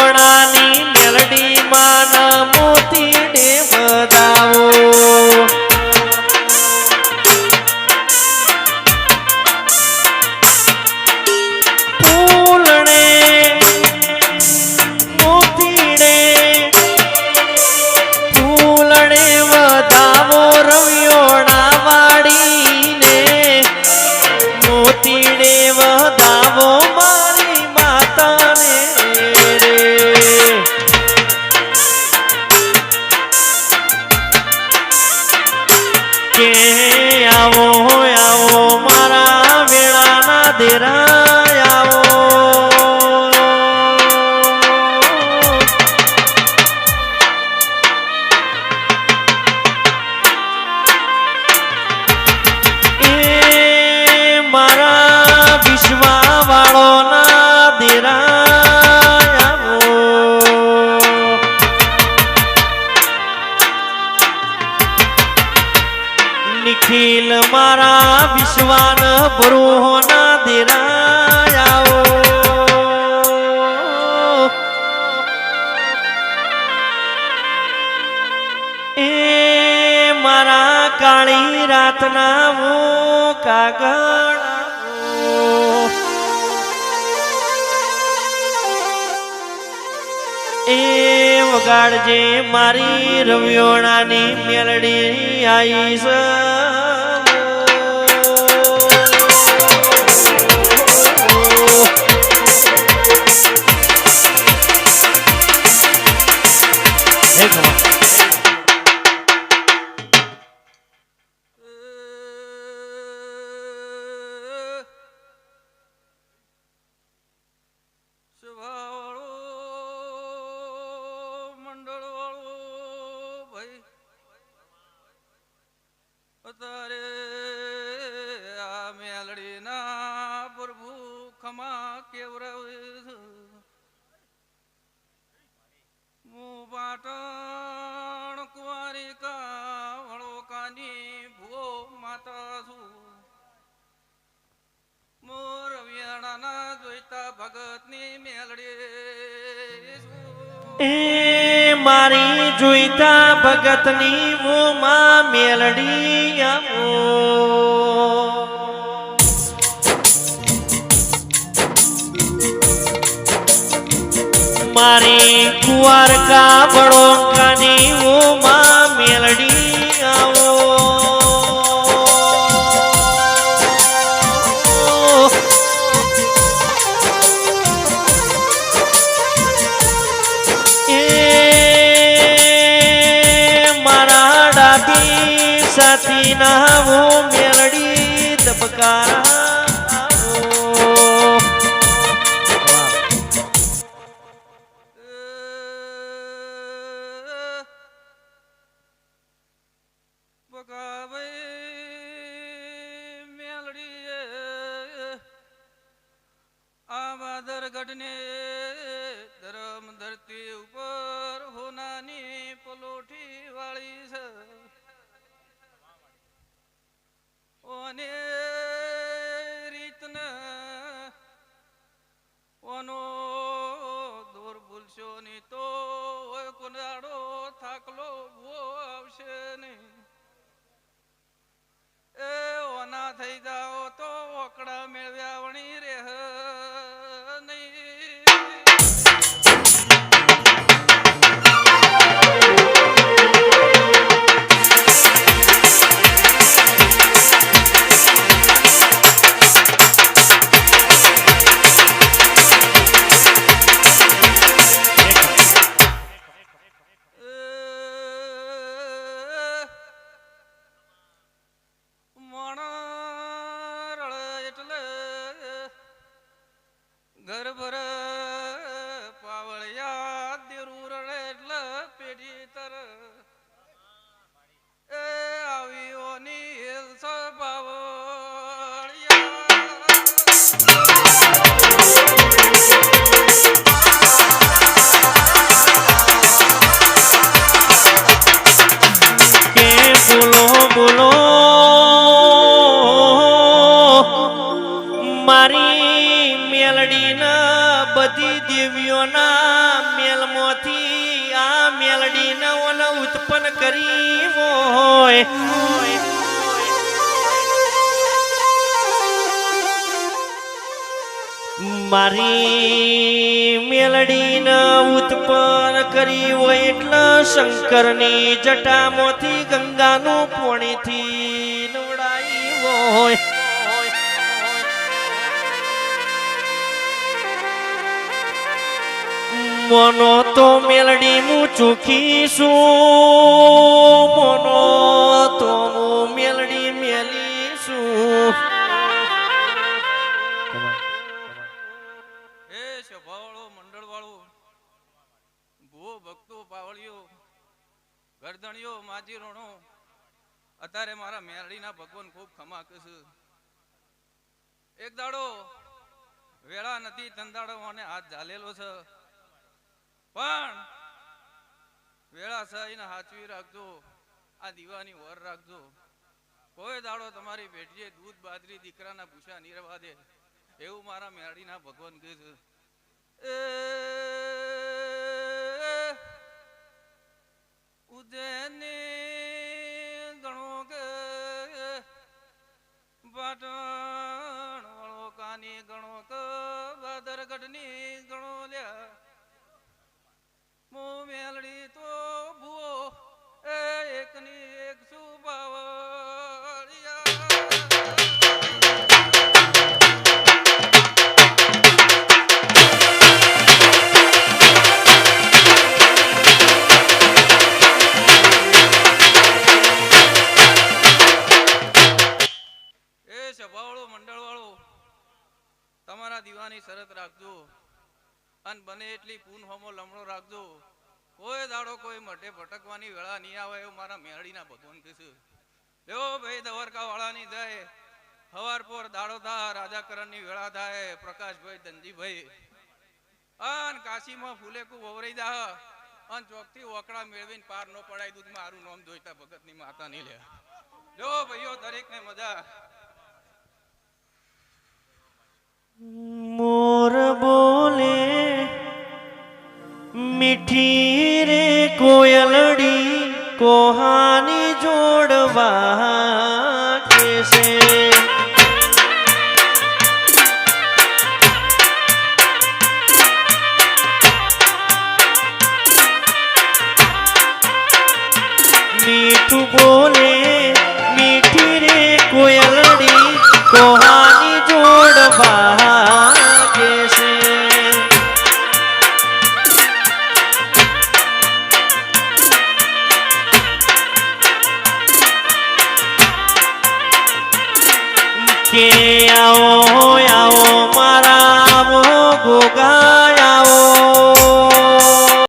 રવિયોણાની મેલડી માના મોતીને વધાવો નિખિલ મારા વિશ્વાન ભરૂહોના દેરાયાઓ એ મારા કાળી રાતના વો કાગળ એ વગાડજે મારી રવિયોણાની મેલડી આઈ છે તારે આ મેલડી ના પ્રભુ ખમા કેવરવ હું પાટણ કુંવારી કા વળોકાની ભૂવો માતા છું મોર રવિયાણા જોઈતા ભગતની મેલડી એ મારી જોઈતા ભગતની વો માં મેલડી આવો મારી કુંવર કા બળોકાની વો માં મેલડી આવો સાથી ના વો મેલડી દબકારા બગાવે મેલડી આ બાદરગઢ ને ધરમ ધરતી ઉપર હોનાની પલોઠી વાળી છે ઓને રીતના ઓનો દૂર ભૂલશો ની તો કોનાડો થાકલો ભૂ આવશે નહીં એ ઓના થઈ જાઓ તો ઓકડા મેળવ્યા વણી રે નહીં મોથી આ મેલડી નવન ઉત્પન્ન કરી હોય મારી મેલડીને ઉત્પન્ન કરી હોય એટલે શંકરની જટામાંથી ગંગાનું પોણીથી નવડાઈ હોય મોનો તો મેલડી હું ચૂકીશું મોનો તો હું મેલડી મેલીશું એ સભાવાળો મંડળવાળો ભૂવો ભક્તો પાવળિયો ગરદણીયો માજી રોણો અત્યારે મારા મેરડીના ભગવાન ખૂબ ખમાક છે એક દાડો વેળા નથી તંદાડો અને હાથ ઝાલેલો છે પણ વેળા સહીને હાચવી રાખજો આ દીવાની વર રાખજો કોઈ દાડો તમારી બેટીએ દૂધ બાજરી દીકરાના ભૂસા નહીં રહેવા દે એવું મારા મેરડીના ભગવાન કહે છે ઉજ્જૈની ગણો કે પાટણ વળો કાની ગણો કે બાદરગઢની ગણો લ્યા મો મેલડી તો ભૂવો એકની એક સુબાવળિયા તમારા દીવાની શરત રાખજો અને બને એટલી પૂન હોમો લમણો રાખજો કોઈ દાડો કોઈ મઢે ભટકવાની વેળા નહીં આવે એવું મારા મેરડીના ભગવાન કહેશે લેવો ભાઈ દવરકા વાળાની જાય હવાર પોર દાડો થા રાજાકરણની વેળા થાય પ્રકાશભાઈ ધનજીભાઈ અન કાશીમાં ફૂલેકું વવરાઈ દા અન ચોકથી ઓકડા મેળવીને પાર નો પડાય દૂધ મારું નામ જોઈતા ભગતની માતા નહીં લે લેવો ભાઈઓ દરેકને મજા મોર બોલે મીઠી રે કોયલડી કોહાની જોડવા કેસે મીઠું બોલે મીઠી રે કોયલડી કોહાની જોડવા કેસે કે આવો